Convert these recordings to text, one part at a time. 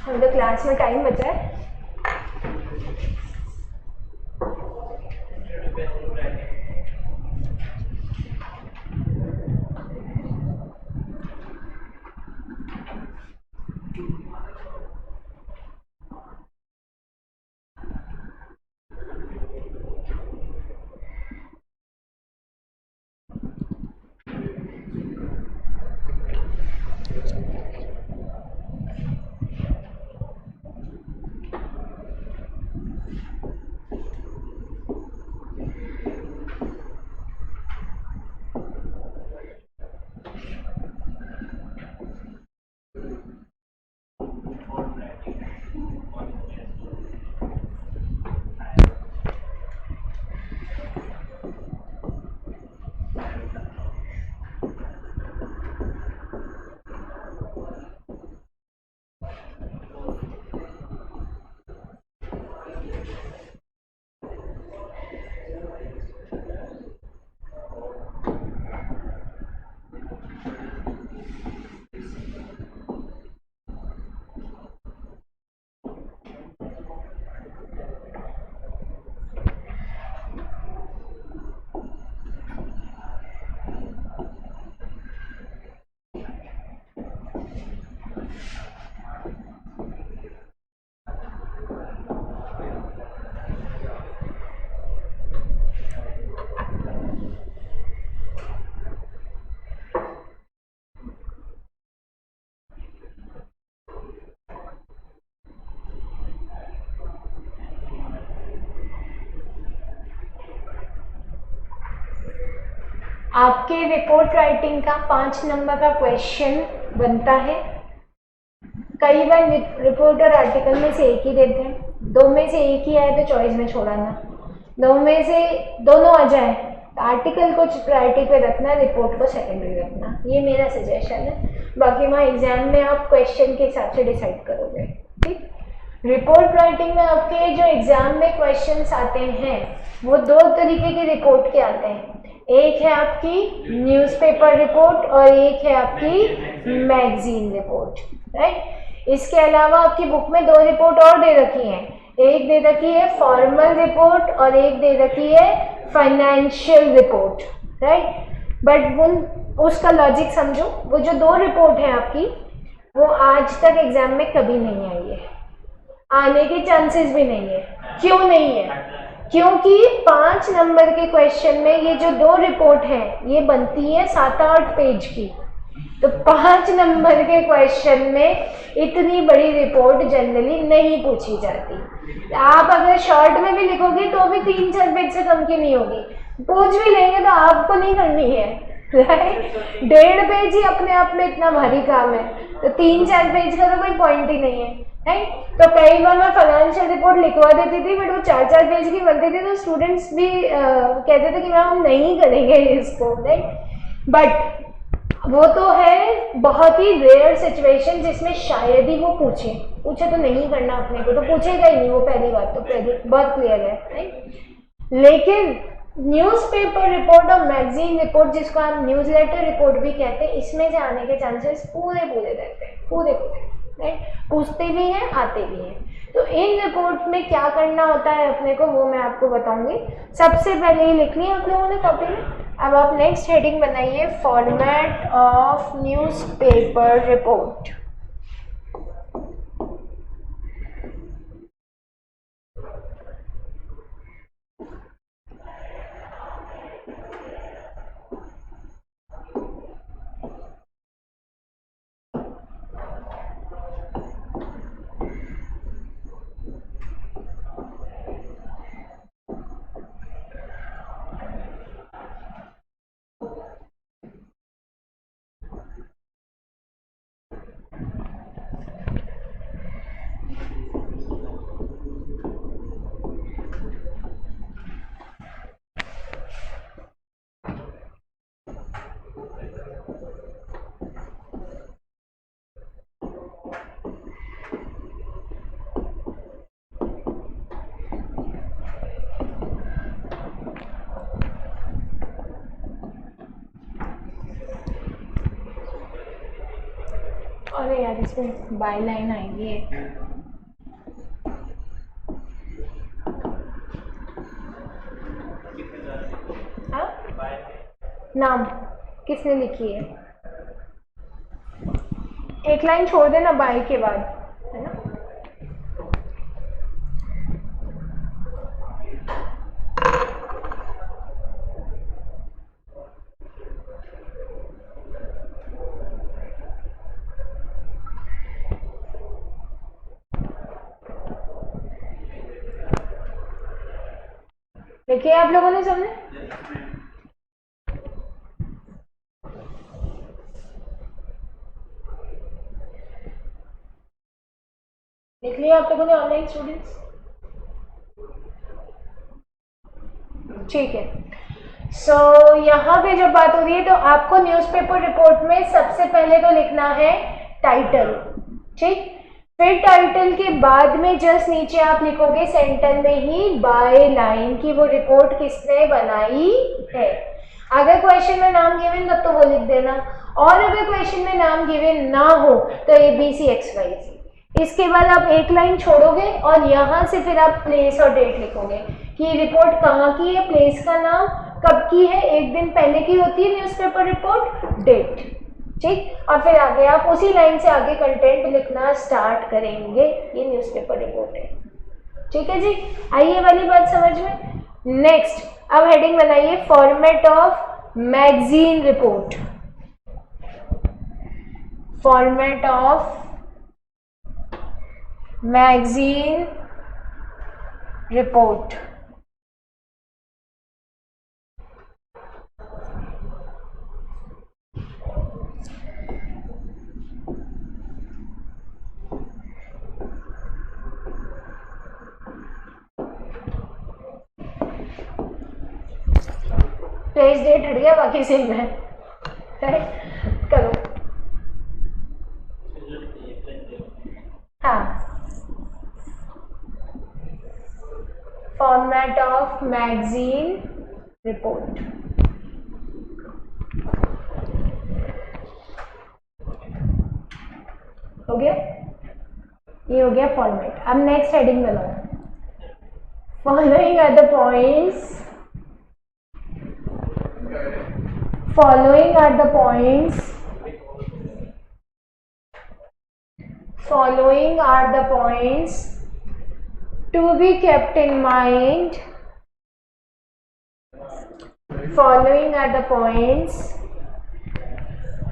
अभी तो क्लास में टाइम बचा है। आपके रिपोर्ट राइटिंग का 5 नंबर का क्वेश्चन बनता है। कई बार रिपोर्टर आर्टिकल में से एक ही देते हैं, 2 में से एक ही आए तो चॉइस में छोड़ना, 2 में से दोनों आ जाए तो आर्टिकल को प्रायोरिटी पे रखना, रिपोर्ट को सेकेंडरी रखना। ये मेरा सजेशन है। बाकी वहाँ एग्जाम में आप क्वेश्चन के हिसाब से डिसाइड करोगे। ठीक, रिपोर्ट राइटिंग में आपके जो एग्जाम में क्वेश्चंस आते हैं वो 2 तरीके के रिपोर्ट के आते हैं। एक है आपकी न्यूज़पेपर रिपोर्ट और एक है आपकी मैगजीन रिपोर्ट, राइट। इसके अलावा आपकी बुक में 2 रिपोर्ट और दे रखी हैं। एक दे रखी है फॉर्मल रिपोर्ट और एक दे रखी है फाइनेंशियल रिपोर्ट, राइट। बट उसका लॉजिक समझो, वो जो 2 रिपोर्ट हैं आपकी वो आज तक एग्जाम में कभी नहीं आई है, आने के चांसेस भी नहीं है। क्यों नहीं है? क्योंकि 5 नंबर के क्वेश्चन में ये जो 2 रिपोर्ट हैं ये बनती है 7-8 पेज की, तो 5 नंबर के क्वेश्चन में इतनी बड़ी रिपोर्ट जनरली नहीं पूछी जाती। आप अगर शॉर्ट में भी लिखोगे तो भी 3-4 पेज से कम की नहीं होगी, पूछ भी लेंगे तो आपको नहीं करनी है, राइट। 1.5 पेज ही अपने आप में इतना भारी काम है, तो 3-4 पेज का तो कोई पॉइंट ही नहीं है, राइट। तो कई बार मैं फाइनेंशियल रिपोर्ट लिखवा देती थी बट वो 4-4 पेज की बनती थी, तो स्टूडेंट्स भी कहते थे कि मैम हम नहीं करेंगे इसको, राइट। बट वो तो है बहुत ही रेयर सिचुएशन जिसमें शायद ही वो पूछे तो नहीं करना अपने को, तो पूछेगा ही नहीं वो, पहली बात तो बहुत क्लियर है, राइट। लेकिन न्यूज़पेपर रिपोर्ट और मैगजीन रिपोर्ट, जिसको आप न्यूज़लेटर रिपोर्ट भी कहते हैं, इसमें से आने के चांसेस पूरे रहते हैं, पूरे, राइट। पूछते भी हैं, आते भी हैं। तो इन रिपोर्ट में क्या करना होता है अपने को वो मैं आपको बताऊंगी। सबसे पहले ही लिख लिया आप लोगों ने कॉपी में। अब आप नेक्स्ट हेडिंग बनाइए, फॉर्मेट ऑफ न्यूज़पेपर रिपोर्ट। से बाय लाइन आएगी एक। हाँ, नाम किसने लिखी है? एक लाइन छोड़ देना बाय के बाद, है ना। देखिए आप लोगों ने समझे? देख लिया आप लोगों ने ऑनलाइन स्टूडेंट्स? ठीक है। सो यहाँ पे जब बात हो रही है तो आपको न्यूज़पेपर रिपोर्ट में सबसे पहले तो लिखना है टाइटल, ठीक। फिर टाइटल के बाद में जस्ट नीचे आप लिखोगे सेंटर में ही बाय लाइन की वो रिपोर्ट किसने बनाई है। अगर क्वेश्चन में नाम गिवन तब तो वो लिख देना, और अगर क्वेश्चन में नाम गिवन ना हो तो ABCXYZ। इसके बाद आप एक लाइन छोड़ोगे और यहाँ से फिर आप प्लेस और डेट लिखोगे कि रिपोर्ट कहाँ की है, प्लेस का नाम, कब की है, एक दिन पहले की होती है न्यूज़पेपर रिपोर्ट, डेट, ठीक। और फिर आगे आप उसी लाइन से आगे कंटेंट लिखना स्टार्ट करेंगे। ये न्यूज़पेपर रिपोर्ट है, ठीक है जी। आइए वाली बात समझ में। नेक्स्ट अब हेडिंग बनाइए format of magazine report. Format of magazine report. Place date हट गया, बाकी सेम है, करो। हाँ, फॉर्मेट ऑफ मैगजीन रिपोर्ट। हो गया, ये हो गया फॉर्मेट। अब नेक्स्ट हेडिंग बनाओ। Following are the points, following are the points, following are the points to be kept in mind, following are the points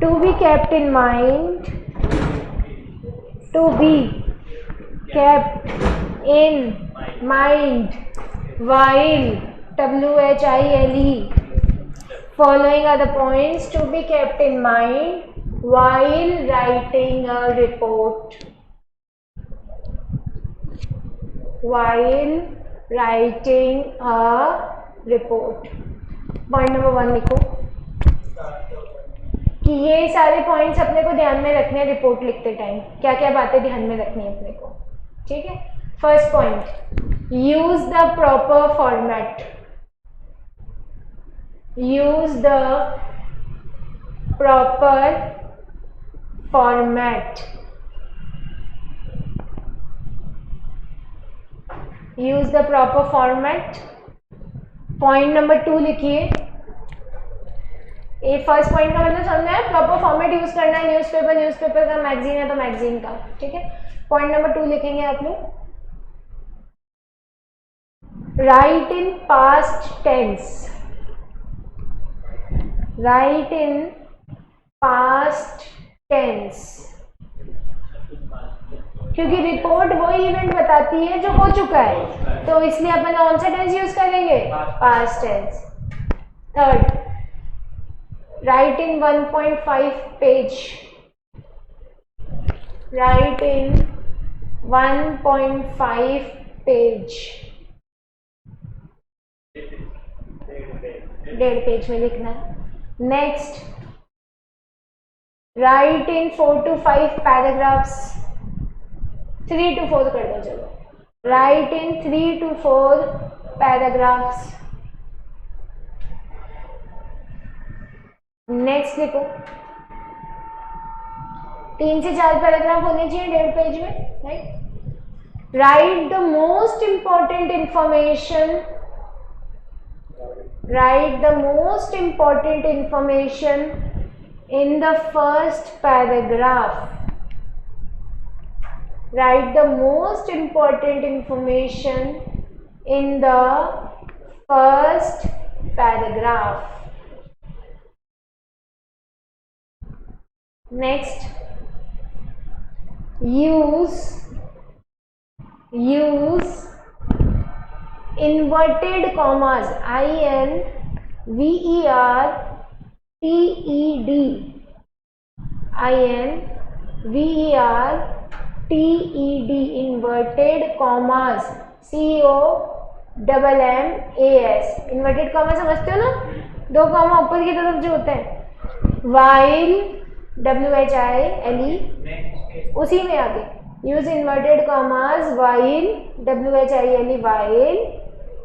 to be kept in mind, to be kept in mind while, WHILE, following are the points to be kept in mind while writing a report, while writing a report। Point number 1 लिखो कि ये सारे points अपने को ध्यान में रखने हैं रिपोर्ट लिखते टाइम, क्या क्या बातें ध्यान में रखनी है अपने को, ठीक है। First point, use the proper format, use the proper format, use the proper format। Point number 2 लिखिए। ये फर्स्ट पॉइंट का मतलब समझना है, प्रॉपर फॉर्मेट यूज करना है, न्यूज़पेपर, न्यूज़पेपर का, मैगजीन है तो मैगजीन का, ठीक है। पॉइंट नंबर 2 लिखेंगे आप लोग, write in past tense, write in past tense, क्योंकि रिपोर्ट वही इवेंट बताती है जो हो चुका है, तो इसलिए अपन कौन सा टेंस यूज करेंगे, पास्ट टेंस। थर्ड, राइट इन 1.5 पेज, राइट इन 1.5 पेज, 1.5 पेज में लिखना है। Next, right in 4 to 5 paragraphs, 3 to 4 कर दो चलो, right in 3 to 4 paragraphs. Next लिखो, 3 से 4 पैराग्राफ होने चाहिए 1.5 पेज में, right. Right the most important information, write the most important information in the first paragraph. Write the most important information in the first paragraph. Next, use inverted commas, INVERTED, inverted commas, COMMAS, inverted comma समझते हो ना, 2 comma ऊपर की तरफ जो होता है, while WHILE, उसी में आगे use inverted commas while WHILE, while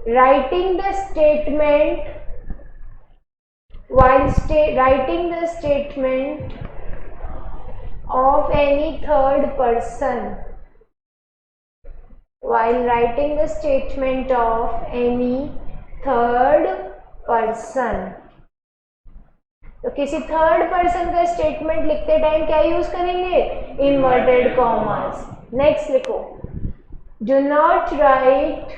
writing the statement, writing the statement of any third person, while writing the statement of any third person. तो किसी थर्ड पर्सन का स्टेटमेंट लिखते टाइम क्या यूज करेंगे, inverted commas. Next लिखो, do not write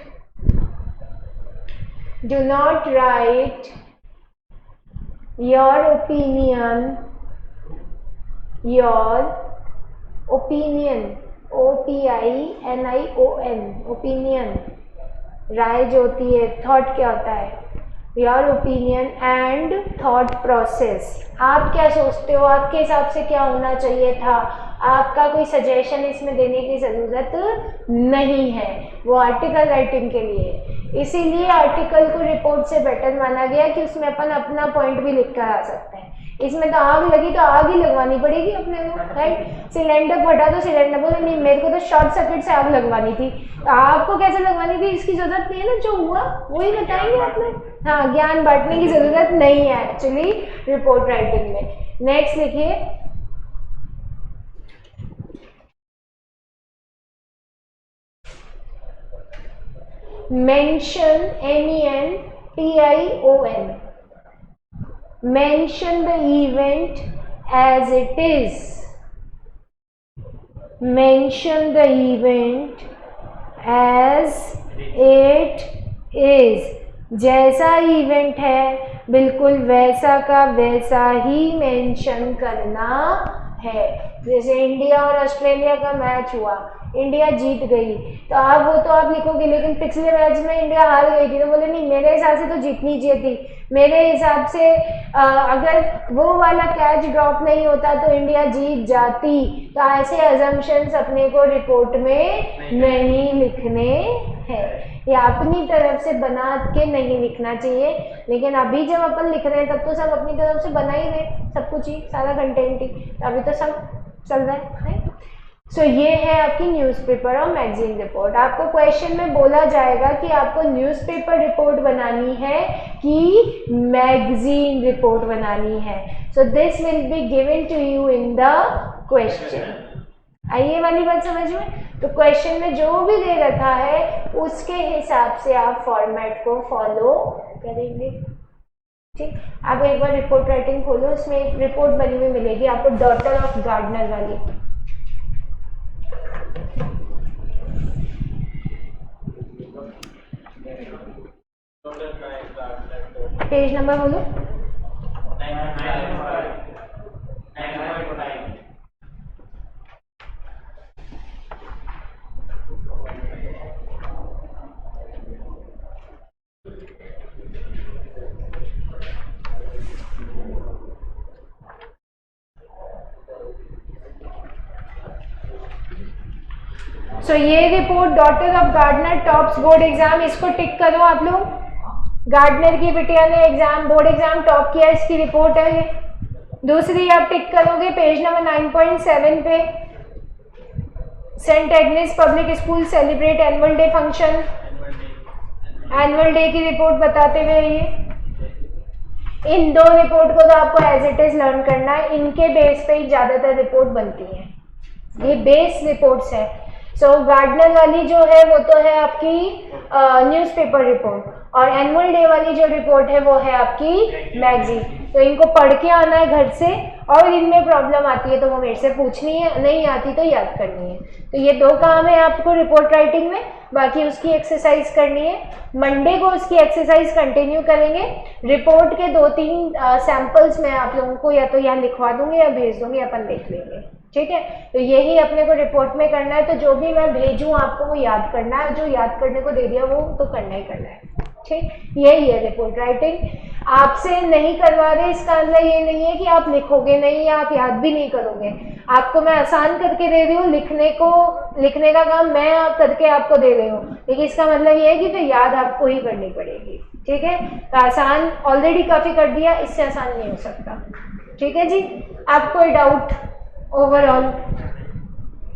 your opinion, OPINION, opinion, राय जो होती है, थॉट क्या होता है, your opinion and thought process, आप क्या सोचते हो, आपके हिसाब से क्या होना चाहिए था, आपका कोई सजेशन इसमें देने की ज़रूरत नहीं है, वो आर्टिकल राइटिंग के लिए। इसीलिए आर्टिकल को रिपोर्ट से बेटर माना गया कि उसमें अपन अपना पॉइंट भी लिख कर आ सकते हैं। इसमें तो आग लगी तो आग ही लगवानी पड़ेगी अपने को, राइट। सिलेंडर फटा तो सिलेंडर बोले नहीं मेरे को तो शॉर्ट सर्किट से आग लगवानी थी, तो आपको कैसे लगवानी थी इसकी जरूरत नहीं है ना, जो हुआ वही बताएंगे आपने। हाँ, ज्ञान बांटने की जरूरत नहीं है एक्चुअली रिपोर्ट राइटिंग में। नेक्स्ट लिखिए, mention, MENTION, mention the event as it is, mention the event as it is, जैसा इवेंट है बिल्कुल वैसा का वैसा ही मेंशन करना है। जैसे इंडिया और ऑस्ट्रेलिया का मैच हुआ, इंडिया जीत गई, तो आप लिखोगे लेकिन पिछले मैच में इंडिया हार गई थी, तो बोले नहीं मेरे हिसाब से तो जीतनी चाहिए थी, मेरे हिसाब से अगर वो वाला कैच ड्रॉप नहीं होता तो इंडिया जीत जाती। तो ऐसे अजम्पशंस अपने को रिपोर्ट में नहीं लिखने हैं, या अपनी तरफ से बना के नहीं लिखना चाहिए। लेकिन अभी जब अपन लिख रहे हैं तब तो सब अपनी तरफ से बना ही रहे, सब कुछ ही, सारा कंटेंट ही, अभी तो सब चल रहा है। सो ये है आपकी न्यूज़पेपर और मैगजीन रिपोर्ट। आपको क्वेश्चन में बोला जाएगा कि आपको न्यूज़पेपर रिपोर्ट बनानी है कि मैगजीन रिपोर्ट बनानी है। So this will be given to you in the question. आइए वाली बात समझ में। तो क्वेश्चन में जो भी दे रखा है उसके हिसाब से आप फॉर्मेट को फॉलो करेंगे, ठीक। आप एक बार रिपोर्ट राइटिंग खोलो, उसमें एक रिपोर्ट बनी हुई मिलेगी आपको, डॉटर ऑफ गार्डनर वाली। पेज नंबर बोलो। सो ये report daughter of gardener tops board exam, इसको टिक करो आप लोग। गार्डनर की बिटिया ने एग्जाम, बोर्ड एग्जाम टॉप किया, इसकी रिपोर्ट है ये। दूसरी आप टिक करोगे पेज नंबर 9.7 पे, saint Agnes public school celebrate annual day function, annual day की रिपोर्ट बताते हुए ये। इन दो रिपोर्ट को तो आपको एज इट इज लर्न करना है, इनके बेस पे ही ज़्यादातर रिपोर्ट बनती है, ये बेस रिपोर्ट्स है। सो गार्डनर वाली जो है वो तो है आपकी न्यूज़पेपर रिपोर्ट, और एनुअल डे वाली जो रिपोर्ट है वो है आपकी मैगजीन। तो इनको पढ़ के आना है घर से, और इनमें प्रॉब्लम आती है तो वो मेरे से पूछनी है, नहीं आती तो याद करनी है। तो ये दो काम है आपको रिपोर्ट राइटिंग में, बाकी उसकी एक्सरसाइज करनी है। मंडे को उसकी एक्सरसाइज कंटिन्यू करेंगे। रिपोर्ट के 2-3 सैंपल्स मैं आप लोगों को या तो यहाँ लिखवा दूंगी या भेज दूंगी, अपन देख लेंगे, ठीक है। तो यही अपने को रिपोर्ट में करना है। तो जो भी मैं भेजूँ आपको वो याद करना है, जो याद करने को दे दिया वो तो करना ही करना है, ठीक। यही है रिपोर्ट राइटिंग। आपसे नहीं करवा रहे इसका मतलब ये नहीं है कि आप लिखोगे नहीं या आप याद भी नहीं करोगे। आपको मैं आसान करके दे रही हूँ, लिखने का काम मैं करके आपको दे रही हूँ, लेकिन इसका मतलब ये है कि फिर याद आपको ही करनी पड़ेगी, ठीक है। तो आसान ऑलरेडी काफ़ी कर दिया, इससे आसान नहीं हो सकता, ठीक है जी। आप कोई डाउट ओवरऑल?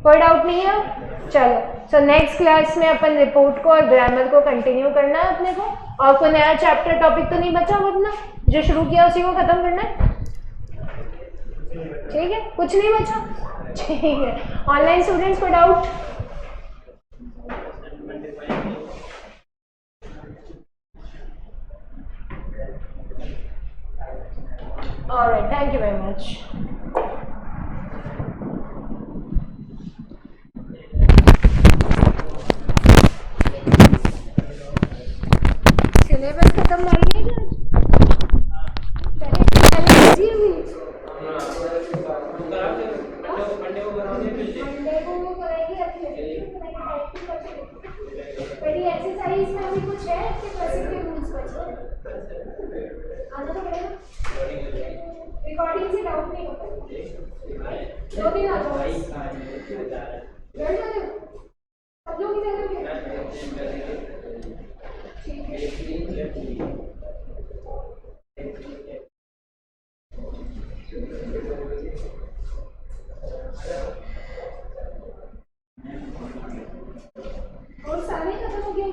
कोई डाउट नहीं है? चलो, सो नेक्स्ट क्लास में अपन रिपोर्ट को और ग्रामर को कंटिन्यू करना है अपने को। और कोई नया चैप्टर टॉपिक तो नहीं बचा अपना, जो शुरू किया उसी को खत्म करना है, ठीक है। कुछ नहीं बचा, ठीक है। ऑनलाइन स्टूडेंट्स को doubt? Alright, thank you very much. Syllabus खत्म नहीं है पहली एक्सरसाइज में अभी कुछ है कि पैसे के रूल्स बचे आना तो पड़ेगा। रिकॉर्डिंग से डाउट नहीं होता, 2-3 आ जाओ, बैठ जाते हो सब लोग इधर ठीक है। और सारे खत्म हो गया